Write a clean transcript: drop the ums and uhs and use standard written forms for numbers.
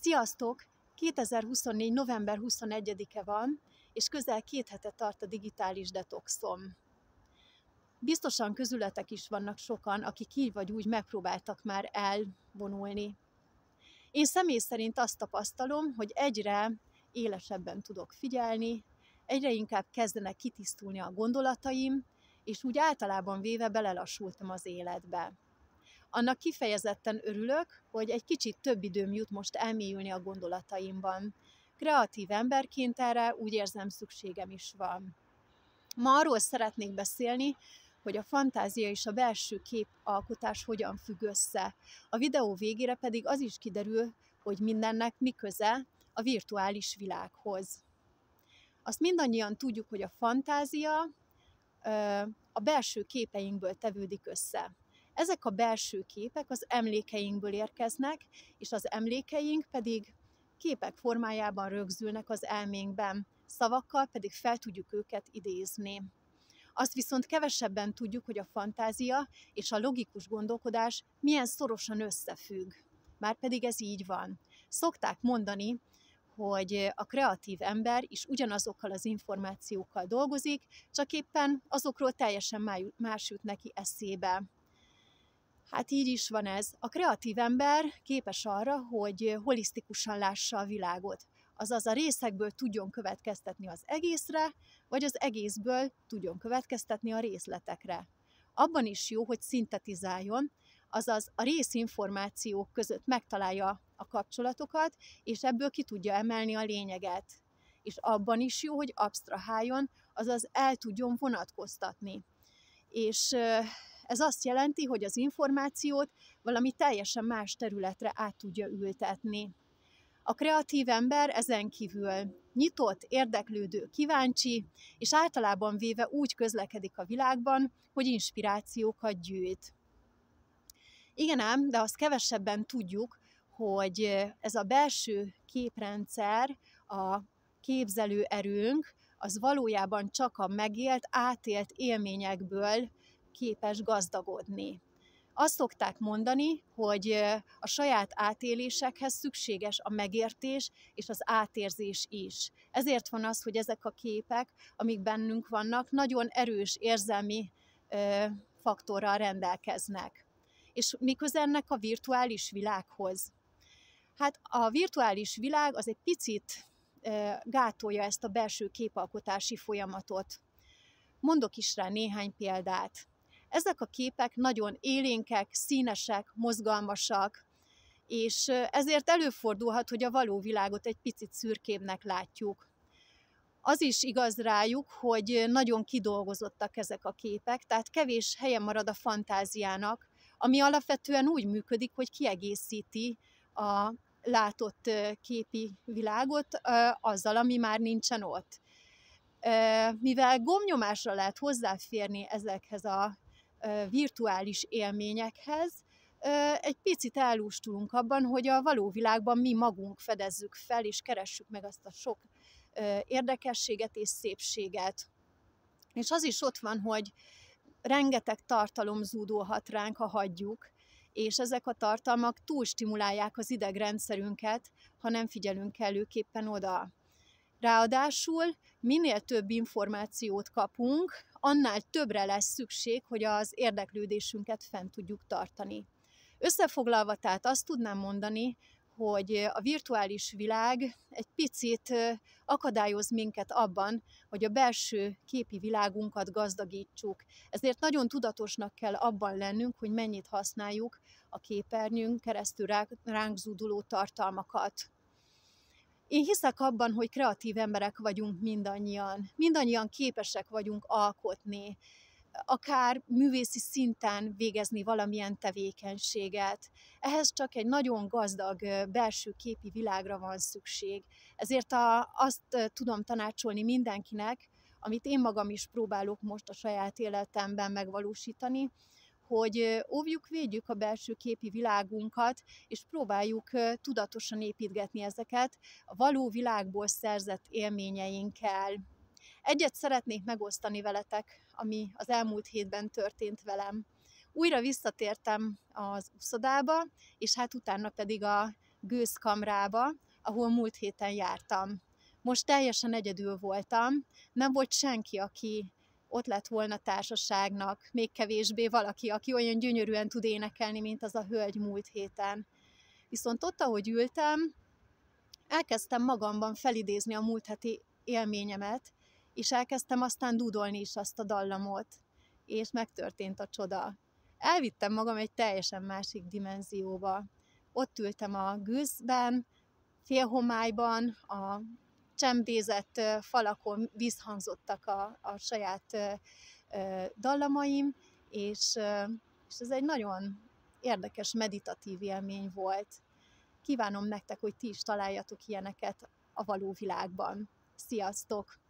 Sziasztok! 2024. november 21-e van, és közel 2 hete tart a digitális detoxom. Biztosan közületek is vannak sokan, akik így vagy úgy megpróbáltak már elvonulni. Én személy szerint azt tapasztalom, hogy egyre élesebben tudok figyelni, egyre inkább kezdenek kitisztulni a gondolataim, és úgy általában véve belelassultam az életbe. Annak kifejezetten örülök, hogy egy kicsit több időm jut most elmélyülni a gondolataimban. Kreatív emberként erre úgy érzem szükségem is van. Ma arról szeretnék beszélni, hogy a fantázia és a belső képalkotás hogyan függ össze. A videó végére pedig az is kiderül, hogy mindennek mi köze a virtuális világhoz. Azt mindannyian tudjuk, hogy a fantázia a belső képeinkből tevődik össze. Ezek a belső képek az emlékeinkből érkeznek, és az emlékeink pedig képek formájában rögzülnek az elménkben, szavakkal pedig fel tudjuk őket idézni. Azt viszont kevesebben tudjuk, hogy a fantázia és a logikus gondolkodás milyen szorosan összefügg. Márpedig ez így van. Szokták mondani, hogy a kreatív ember is ugyanazokkal az információkkal dolgozik, csak éppen azokról teljesen más jut neki eszébe. Hát így is van ez. A kreatív ember képes arra, hogy holisztikusan lássa a világot. Azaz a részekből tudjon következtetni az egészre, vagy az egészből tudjon következtetni a részletekre. Abban is jó, hogy szintetizáljon, azaz a részinformációk között megtalálja a kapcsolatokat, és ebből ki tudja emelni a lényeget. És abban is jó, hogy absztraháljon, azaz el tudjon vonatkoztatni. És ez azt jelenti, hogy az információt valami teljesen más területre át tudja ültetni. A kreatív ember ezen kívül nyitott, érdeklődő, kíváncsi, és általában véve úgy közlekedik a világban, hogy inspirációkat gyűjt. Igen ám, de azt kevesebben tudjuk, hogy ez a belső képrendszer, a képzelő erőnk, az valójában csak a megélt, átélt élményekből képes gazdagodni. Azt szokták mondani, hogy a saját átélésekhez szükséges a megértés és az átérzés is. Ezért van az, hogy ezek a képek, amik bennünk vannak, nagyon erős érzelmi faktorral rendelkeznek. És mi köze ennek a virtuális világhoz? Hát a virtuális világ az egy picit gátolja ezt a belső képalkotási folyamatot. Mondok is rá néhány példát. Ezek a képek nagyon élénkek, színesek, mozgalmasak, és ezért előfordulhat, hogy a való világot egy picit szürkébbnek látjuk. Az is igaz rájuk, hogy nagyon kidolgozottak ezek a képek, tehát kevés helye marad a fantáziának, ami alapvetően úgy működik, hogy kiegészíti a látott képi világot azzal, ami már nincsen ott. Mivel gombnyomásra lehet hozzáférni ezekhez a virtuális élményekhez, egy picit elústulunk abban, hogy a való világban mi magunk fedezzük fel, és keressük meg azt a sok érdekességet és szépséget. És az is ott van, hogy rengeteg tartalom zúdulhat ránk, ha hagyjuk, és ezek a tartalmak túlstimulálják az idegrendszerünket, ha nem figyelünk kellőképpen oda. Ráadásul minél több információt kapunk, annál többre lesz szükség, hogy az érdeklődésünket fent tudjuk tartani. Összefoglalva tehát azt tudnám mondani, hogy a virtuális világ egy picit akadályoz minket abban, hogy a belső képi világunkat gazdagítsuk. Ezért nagyon tudatosnak kell abban lennünk, hogy mennyit használjuk a képernyőn keresztül ránk zúduló tartalmakat. Én hiszek abban, hogy kreatív emberek vagyunk mindannyian. Mindannyian képesek vagyunk alkotni, akár művészi szinten végezni valamilyen tevékenységet. Ehhez csak egy nagyon gazdag belső képi világra van szükség. Ezért azt tudom tanácsolni mindenkinek, amit én magam is próbálok most a saját életemben megvalósítani, hogy óvjuk, védjük a belső képi világunkat, és próbáljuk tudatosan építgetni ezeket a való világból szerzett élményeinkkel. Egyet szeretnék megosztani veletek, ami az elmúlt hétben történt velem. Újra visszatértem az úszodába, és hát utána pedig a gőzkamrába, ahol múlt héten jártam. Most teljesen egyedül voltam, nem volt senki, aki ott lett volna társaságnak, még kevésbé valaki, aki olyan gyönyörűen tud énekelni, mint az a hölgy múlt héten. Viszont ott, ahogy ültem, elkezdtem magamban felidézni a múlt heti élményemet, és elkezdtem aztán dúdolni is azt a dallamot, és megtörtént a csoda. Elvittem magam egy teljesen másik dimenzióba. Ott ültem a gőzben, félhomályban, a csempézett falakon visszhangzottak a saját dallamaim, és ez egy nagyon érdekes, meditatív élmény volt. Kívánom nektek, hogy ti is találjatok ilyeneket a való világban. Sziasztok!